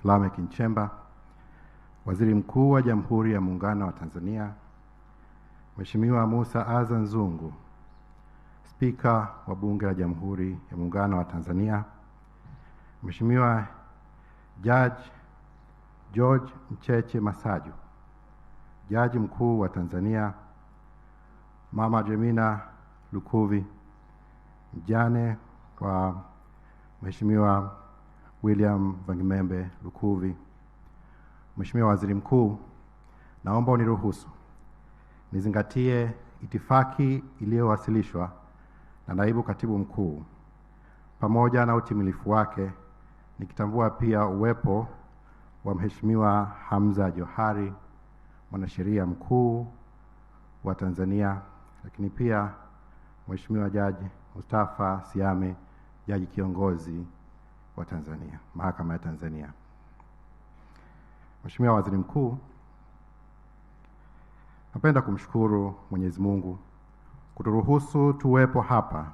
Lameck Nchemba, Waziri Mkuu wa Jamhuri ya Muungano wa Tanzania, Mheshimiwa Musa Azzan Zungu, Spika wa Bunge la Jamhuri ya Muungano wa Tanzania, Mheshimiwa Judge George Mcheche Masaju, Jaji Mkuu wa Tanzania, Mama Jemina Lukuvi, mjane wa Mheshimiwa William Vangimembe Lukuvi. Mheshimiwa Waziri Mkuu, naomba uniruhusu nizingatie itifaki iliyowasilishwa na Naibu Katibu Mkuu pamoja na utimilifu wake, nikitambua pia uwepo wa Mheshimiwa Hamza Johari, Mwanasheria Mkuu wa Tanzania, lakini pia Mheshimiwa Jaji Mustafa Siame, Jaji Kiongozi wa Tanzania, Mahakama ya Tanzania. Mheshimiwa Waziri Mkuu, napenda kumshukuru Mwenyezi Mungu kuturuhusu tuwepo hapa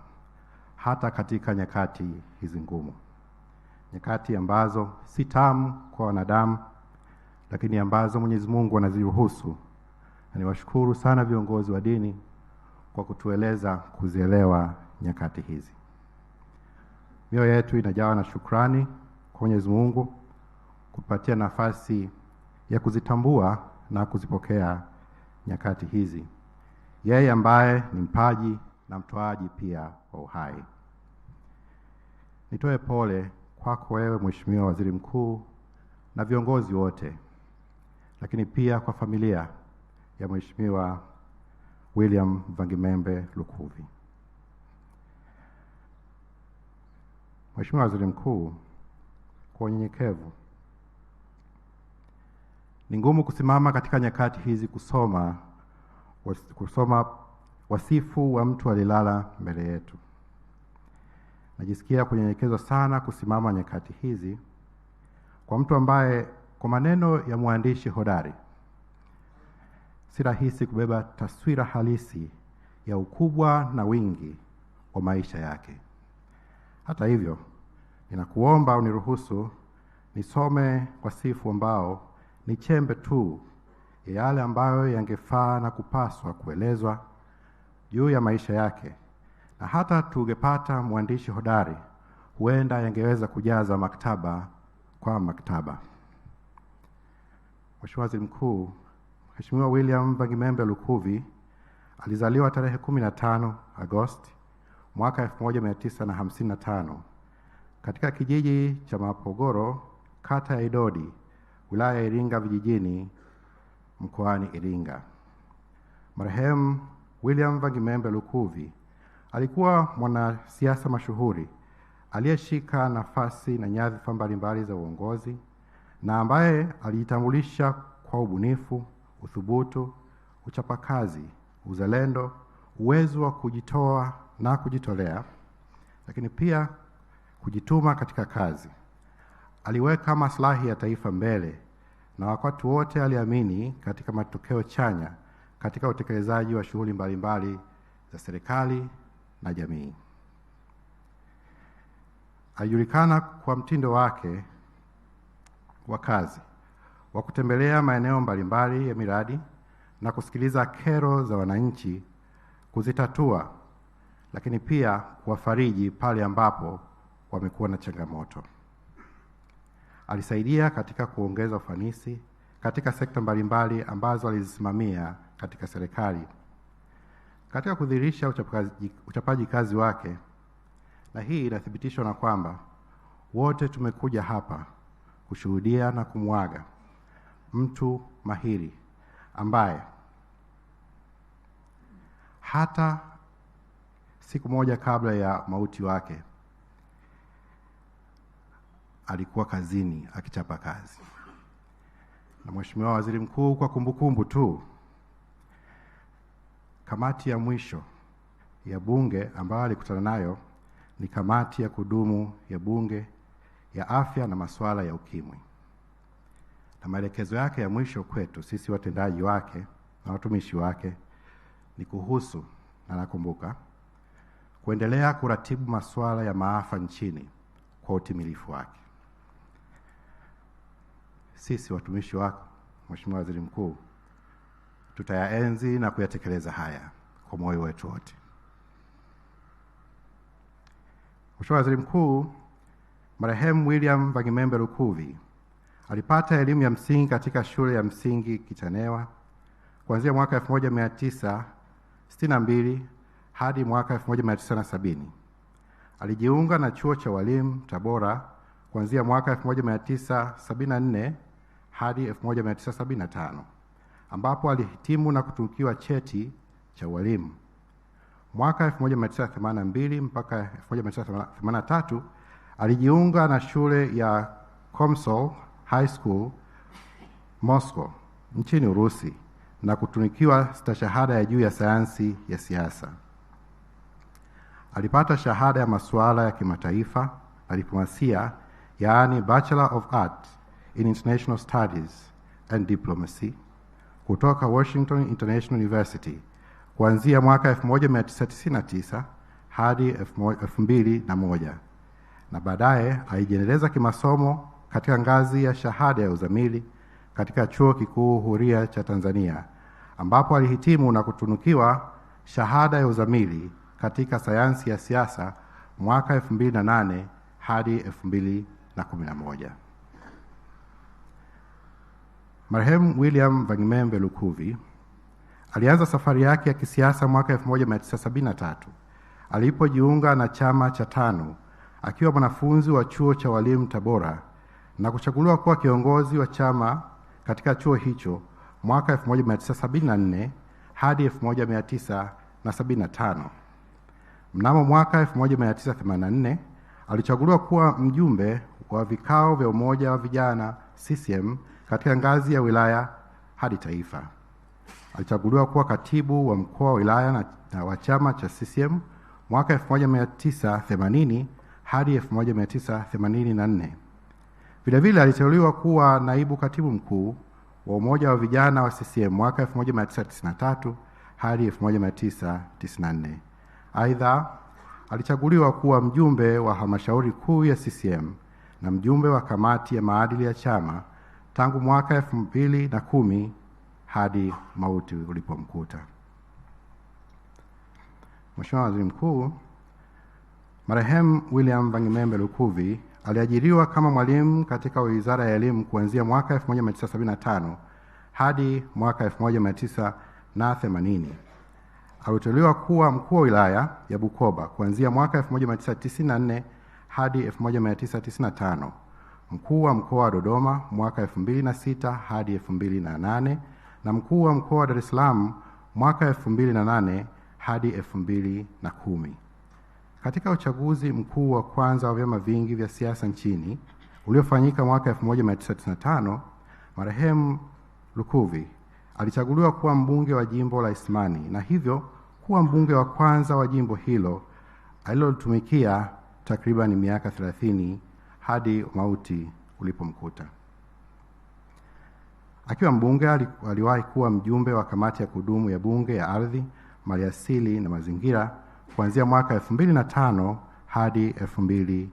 hata katika nyakati hizi ngumu. Nyakati ambazo si tamu kwa wanadamu, lakini ambazo Mwenyezi Mungu anaziruhusu. Na niwashukuru sana viongozi wa dini kwa kutueleza kuzielewa nyakati hizi. Mioyo yetu inajawa na shukrani kwa Mwenyezi Mungu kutupatia nafasi ya kuzitambua na kuzipokea nyakati hizi, yeye ambaye ni mpaji na mtoaji pia wa uhai. Nitoe pole kwako wewe Mheshimiwa Waziri Mkuu na viongozi wote, lakini pia kwa familia ya Mheshimiwa William Vangimembe Lukuvi. Mheshimiwa Waziri Mkuu, kwa unyenyekevu, ni ngumu kusimama katika nyakati hizi kusoma wasifu wa mtu alilala mbele yetu. Najisikia kunyenyekezwa sana kusimama nyakati hizi kwa mtu ambaye kwa maneno ya mwandishi hodari si rahisi kubeba taswira halisi ya ukubwa na wingi wa maisha yake. Hata hivyo, ninakuomba uniruhusu nisome wasifu ambao ni chembe tu ya yale ambayo yangefaa na kupaswa kuelezwa juu ya maisha yake, na hata tungepata mwandishi hodari huenda yangeweza kujaza maktaba kwa maktaba. Mheshimiwa Waziri Mkuu, Mheshimiwa William Vangimembe Lukuvi alizaliwa tarehe 15 Agosti mwaka 1955 katika kijiji cha Mapogoro, kata ya Idodi, wilaya ya Iringa vijijini, mkoani Iringa. Marehemu William Vangimembe Lukuvi alikuwa mwanasiasa mashuhuri aliyeshika nafasi na nyadhifa mbalimbali za uongozi na ambaye alijitambulisha kwa ubunifu, uthubutu, uchapakazi, uzalendo, uwezo wa kujitoa na kujitolea, lakini pia kujituma katika kazi. Aliweka maslahi ya taifa mbele na wakati wote aliamini katika matokeo chanya katika utekelezaji wa shughuli mbalimbali za serikali na jamii. Alijulikana kwa mtindo wake wa kazi wa kutembelea maeneo mbalimbali ya miradi na kusikiliza kero za wananchi, kuzitatua, lakini pia kuwafariji pale ambapo wamekuwa na changamoto. Alisaidia katika kuongeza ufanisi katika sekta mbalimbali ambazo alizisimamia katika serikali. Katika kudhihirisha uchapaji kazi wake, na hii inathibitishwa na kwamba wote tumekuja hapa kushuhudia na kumwaga mtu mahiri ambaye hata siku moja kabla ya mauti wake alikuwa kazini akichapa kazi. Na Mheshimiwa Waziri Mkuu, kwa kumbukumbu tu, kamati ya mwisho ya Bunge ambayo alikutana nayo ni kamati ya kudumu ya Bunge ya afya na masuala ya ukimwi. Na maelekezo yake ya mwisho kwetu sisi watendaji wake na watumishi wake ni kuhusu, na nakumbuka, kuendelea kuratibu masuala ya maafa nchini kwa utimilifu wake. sisi watumishi wako, Mheshimiwa Waziri Mkuu, tutayaenzi na kuyatekeleza haya kwa moyo wetu wote. Mheshimiwa Waziri Mkuu, marehemu William Vangimembe Lukuvi alipata elimu ya msingi katika shule ya msingi Kitanewa kuanzia mwaka 1962 hadi mwaka 1970. Alijiunga na chuo cha walimu Tabora kuanzia mwaka 1974 hadi 1975, ambapo alihitimu na kutunukiwa cheti cha walimu. Mwaka 1982 mpaka 1983 alijiunga na shule ya Komsomol High School Moscow nchini Urusi na kutunukiwa stashahada ya juu ya sayansi ya siasa. Alipata shahada ya masuala ya kimataifa na diplomasia, yaani Bachelor of Arts in International Studies and Diplomacy kutoka Washington International University kuanzia mwaka 1999 hadi 2001, na baadaye alijiendeleza kimasomo katika ngazi ya shahada ya uzamili katika Chuo Kikuu Huria cha Tanzania, ambapo alihitimu na kutunukiwa shahada ya uzamili katika sayansi ya siasa mwaka 2008 hadi 2011. Marehemu William Vangimembe Lukuvi alianza safari yake ya kisiasa mwaka 1973 alipojiunga na chama cha TANU akiwa mwanafunzi wa chuo cha walimu Tabora na kuchaguliwa kuwa kiongozi wa chama katika chuo hicho mwaka 1974 hadi 1975. Mnamo mwaka 1984 alichaguliwa kuwa mjumbe wa vikao vya umoja wa vijana CCM katika ngazi ya wilaya hadi taifa. Alichaguliwa kuwa katibu wa mkoa wa wilaya na wa chama cha CCM mwaka 1980 hadi 1984. Vilevile aliteuliwa kuwa naibu katibu mkuu wa umoja wa vijana wa CCM mwaka 1993 hadi 1994. Aidha, alichaguliwa kuwa mjumbe wa halmashauri kuu ya CCM na mjumbe wa kamati ya maadili ya chama tangu mwaka 2010 hadi mauti ulipomkuta. Mheshimiwa Waziri Mkuu, marehemu William Vangimembe Lukuvi aliajiriwa kama mwalimu katika Wizara ya Elimu kuanzia mwaka 1975 hadi mwaka 1980. Aliteuliwa kuwa mkuu wa wilaya ya Bukoba kuanzia mwaka 1994 hadi 1995, mkuu wa mkoa wa Dodoma mwaka 2006 hadi 2008, na mkuu wa mkoa wa Dar es Salaam mwaka 2008 hadi 2010. Katika uchaguzi mkuu wa kwanza wa vyama vingi vya siasa nchini uliofanyika mwaka 1995, marehemu Lukuvi alichaguliwa kuwa mbunge wa jimbo la Isimani na hivyo kuwa mbunge wa kwanza wa jimbo hilo alilotumikia takriban miaka 30 hadi mauti ulipomkuta. Akiwa mbunge aliwahi kuwa mjumbe wa kamati ya kudumu ya bunge ya ardhi, maliasili na mazingira kuanzia mwaka 2005 hadi 2010.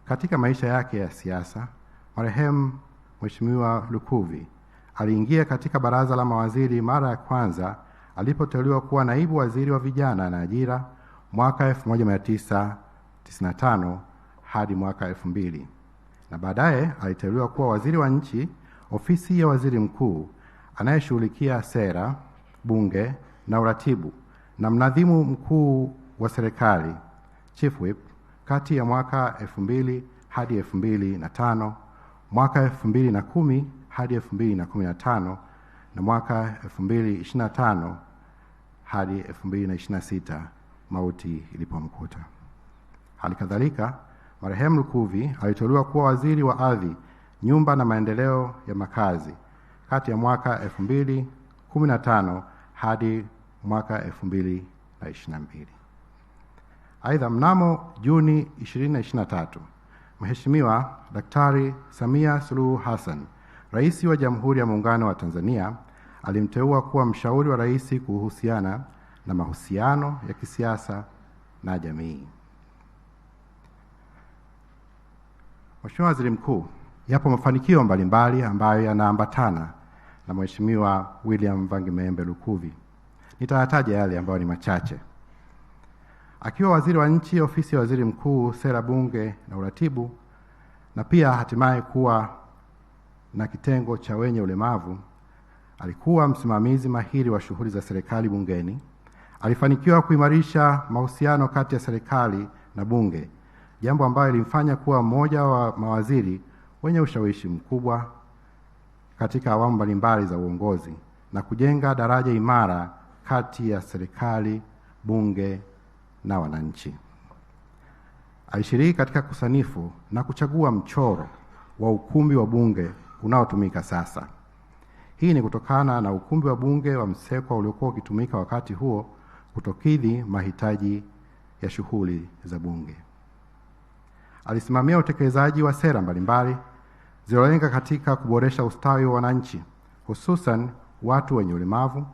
Katika maisha yake ya siasa, marehemu Mheshimiwa Lukuvi aliingia katika baraza la mawaziri mara ya kwanza alipoteuliwa kuwa naibu waziri wa vijana na ajira mwaka 1995 hadi mwaka 2000, na baadaye aliteuliwa kuwa waziri wa nchi, ofisi ya waziri mkuu anayeshughulikia sera, bunge na uratibu, na mnadhimu mkuu wa serikali, Chief Whip, kati ya mwaka 2000 hadi 2005, mwaka 2010 hadi 2015, na mwaka 2025 hadi 2026 mauti ilipomkuta. Halikadhalika, marehemu Lukuvi aliteuliwa kuwa waziri wa ardhi, nyumba na maendeleo ya makazi kati ya mwaka 2015 hadi mwaka 2022. Aidha, mnamo Juni 2023, Mheshimiwa Daktari Samia Suluhu Hassan, Rais wa Jamhuri ya Muungano wa Tanzania, alimteua kuwa mshauri wa rais kuhusiana na mahusiano ya kisiasa na jamii. Mheshimiwa Waziri Mkuu, Yapo mafanikio mbalimbali ambayo yanaambatana na Mheshimiwa William Vangimembe Lukuvi. Nitayataja yale ambayo ni machache. Akiwa waziri wa nchi, ofisi ya waziri mkuu, sera, bunge na uratibu, na pia hatimaye kuwa na kitengo cha wenye ulemavu, alikuwa msimamizi mahiri wa shughuli za serikali bungeni. Alifanikiwa kuimarisha mahusiano kati ya serikali na bunge, jambo ambalo lilimfanya kuwa mmoja wa mawaziri wenye ushawishi mkubwa katika awamu mbalimbali za uongozi na kujenga daraja imara kati ya serikali, bunge na wananchi. Alishiriki katika kusanifu na kuchagua mchoro wa ukumbi wa bunge unaotumika sasa. Hii ni kutokana na ukumbi wa bunge wa Msekwa uliokuwa ukitumika wakati huo kutokidhi mahitaji ya shughuli za bunge. Alisimamia utekelezaji wa sera mbalimbali zilizolenga katika kuboresha ustawi wa wananchi, hususan watu wenye ulemavu,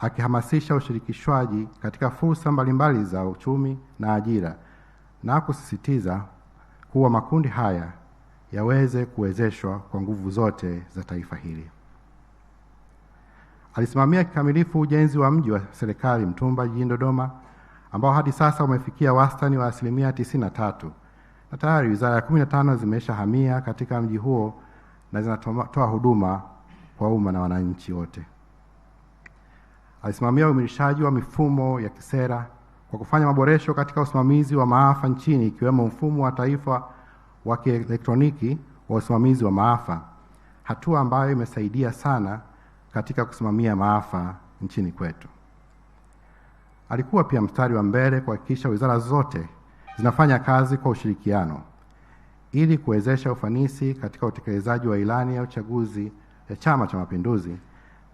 akihamasisha ushirikishwaji katika fursa mbalimbali za uchumi na ajira, na kusisitiza kuwa makundi haya yaweze kuwezeshwa kwa nguvu zote za taifa hili. Alisimamia kikamilifu ujenzi wa mji wa serikali Mtumba jijini Dodoma, ambao hadi sasa umefikia wastani wa 93%, na tayari wizara ya 15 zimeshahamia katika mji huo na zinatoa huduma kwa umma na wananchi wote. Alisimamia uimarishaji wa mifumo ya kisera kwa kufanya maboresho katika usimamizi wa maafa nchini, ikiwemo mfumo wa taifa wa kielektroniki wa usimamizi wa maafa, hatua ambayo imesaidia sana katika kusimamia maafa nchini kwetu. Alikuwa pia mstari wa mbele kuhakikisha wizara zote zinafanya kazi kwa ushirikiano ili kuwezesha ufanisi katika utekelezaji wa ilani ya uchaguzi ya Chama cha Mapinduzi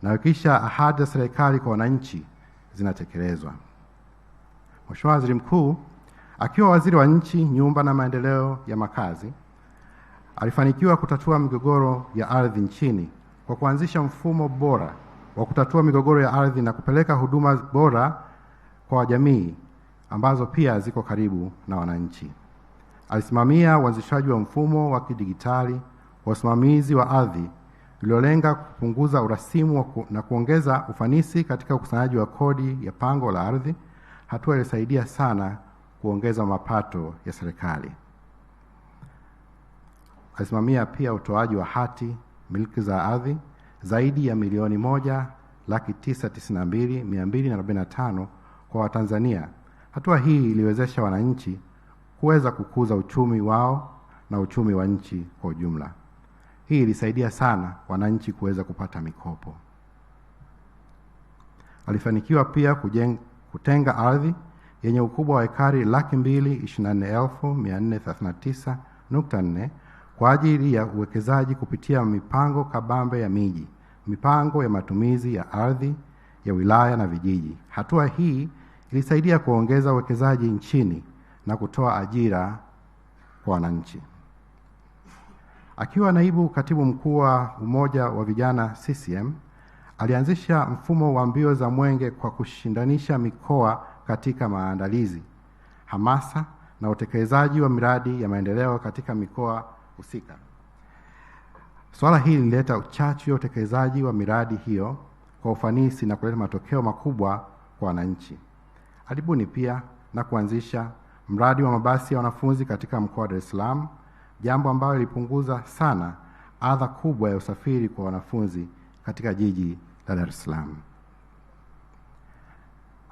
na kuhakikisha ahadi za serikali kwa wananchi zinatekelezwa. Mheshimiwa Waziri Mkuu, akiwa waziri wa nchi, nyumba na maendeleo ya makazi, alifanikiwa kutatua migogoro ya ardhi nchini kwa kuanzisha mfumo bora wa kutatua migogoro ya ardhi na kupeleka huduma bora kwa jamii ambazo pia ziko karibu na wananchi. Alisimamia uanzishaji wa mfumo wa kidigitali wa usimamizi wa ardhi uliolenga kupunguza urasimu na kuongeza ufanisi katika ukusanyaji wa kodi ya pango la ardhi, hatua ilisaidia sana kuongeza mapato ya serikali. Alisimamia pia utoaji wa hati miliki za ardhi zaidi ya milioni 1,992,245 kwa Watanzania. Hatua hii iliwezesha wananchi kuweza kukuza uchumi wao na uchumi wa nchi kwa ujumla. Hii ilisaidia sana wananchi kuweza kupata mikopo. Alifanikiwa pia kutenga ardhi yenye ukubwa wa ekari 224,439.4 kwa ajili ya uwekezaji kupitia mipango kabambe ya miji, mipango ya matumizi ya ardhi ya wilaya na vijiji. Hatua hii ilisaidia kuongeza uwekezaji nchini na kutoa ajira kwa wananchi. Akiwa naibu katibu mkuu wa Umoja wa Vijana CCM, alianzisha mfumo wa mbio za mwenge kwa kushindanisha mikoa katika maandalizi, hamasa na utekelezaji wa miradi ya maendeleo katika mikoa husika. Swala hili lilileta uchachu wa utekelezaji wa miradi hiyo kwa ufanisi na kuleta matokeo makubwa kwa wananchi. Alibuni pia na kuanzisha mradi wa mabasi ya wanafunzi katika mkoa wa Dar es Salaam, jambo ambalo lilipunguza sana adha kubwa ya usafiri kwa wanafunzi katika jiji la Dar es Salaam.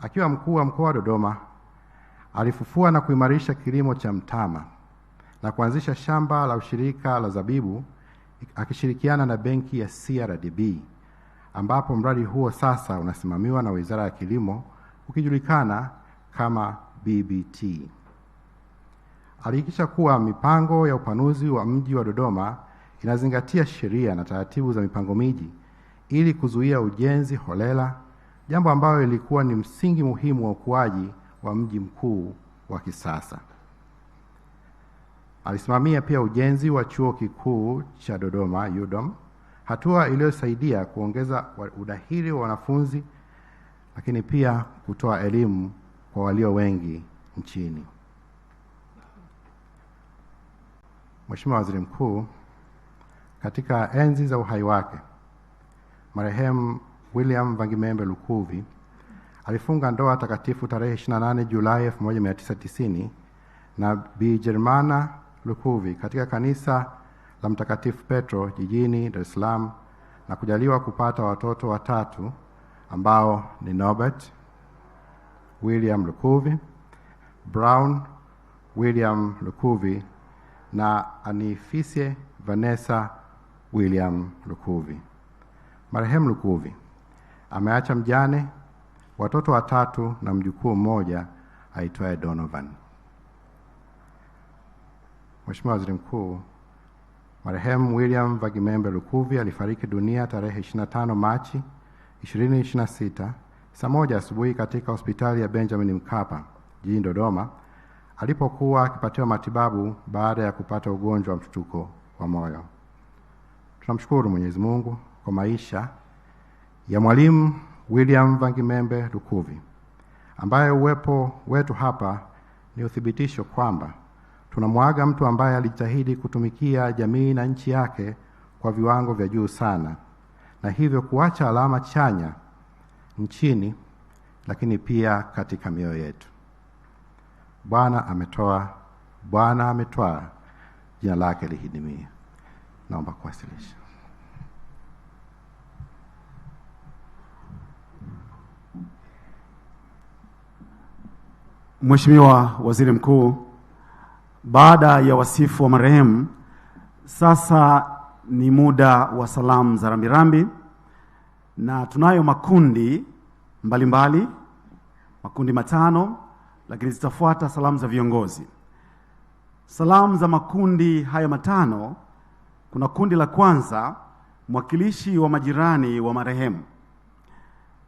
Akiwa mkuu wa mkoa wa Dodoma, alifufua na kuimarisha kilimo cha mtama na kuanzisha shamba la ushirika la zabibu akishirikiana na benki ya CRDB, ambapo mradi huo sasa unasimamiwa na Wizara ya Kilimo ukijulikana kama BBT. Alihakikisha kuwa mipango ya upanuzi wa mji wa Dodoma inazingatia sheria na taratibu za mipango miji ili kuzuia ujenzi holela, jambo ambalo lilikuwa ni msingi muhimu wa ukuaji wa mji mkuu wa kisasa. Alisimamia pia ujenzi wa Chuo Kikuu cha Dodoma UDOM, hatua iliyosaidia kuongeza udahili wa wanafunzi lakini pia kutoa elimu kwa walio wengi nchini. Mheshimiwa Waziri Mkuu, Katika enzi za uhai wake, marehemu William Vangimembe Lukuvi alifunga ndoa takatifu tarehe 28 Julai 1990 na Bi Germana Lukuvi katika kanisa la Mtakatifu Petro jijini Dar es Salaam na kujaliwa kupata watoto watatu ambao ni Norbert William Lukuvi, Brown William Lukuvi na Anifisie Vanessa William Lukuvi. Marehemu Lukuvi ameacha mjane, watoto watatu na mjukuu mmoja aitwaye Donovan. Mheshimiwa Waziri Mkuu, marehemu William Vangimembe Lukuvi alifariki dunia tarehe 25 Machi 2026 saa 1 asubuhi katika hospitali ya Benjamin Mkapa jijini Dodoma alipokuwa akipatiwa matibabu baada ya kupata ugonjwa wa mshtuko wa moyo. Tunamshukuru Mwenyezi Mungu kwa maisha ya Mwalimu William Vangimembe Lukuvi, ambaye uwepo wetu hapa ni uthibitisho kwamba tunamwaga mtu ambaye alijitahidi kutumikia jamii na nchi yake kwa viwango vya juu sana, na hivyo kuacha alama chanya nchini lakini pia katika mioyo yetu. Bwana ametoa, Bwana ametwaa, jina lake lihidimie. Naomba kuwasilisha. Mheshimiwa Waziri Mkuu, baada ya wasifu wa marehemu, sasa ni muda wa salamu za rambirambi, na tunayo makundi mbalimbali, makundi matano, lakini zitafuata salamu za viongozi. Salamu za makundi haya matano, kuna kundi la kwanza, mwakilishi wa majirani wa marehemu,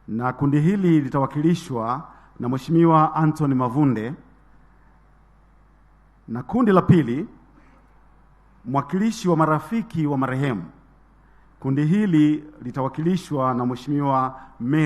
na kundi hili litawakilishwa na Mheshimiwa Anthony Mavunde. Na kundi la pili, mwakilishi wa marafiki wa marehemu. Kundi hili litawakilishwa na Mheshimiwa Meru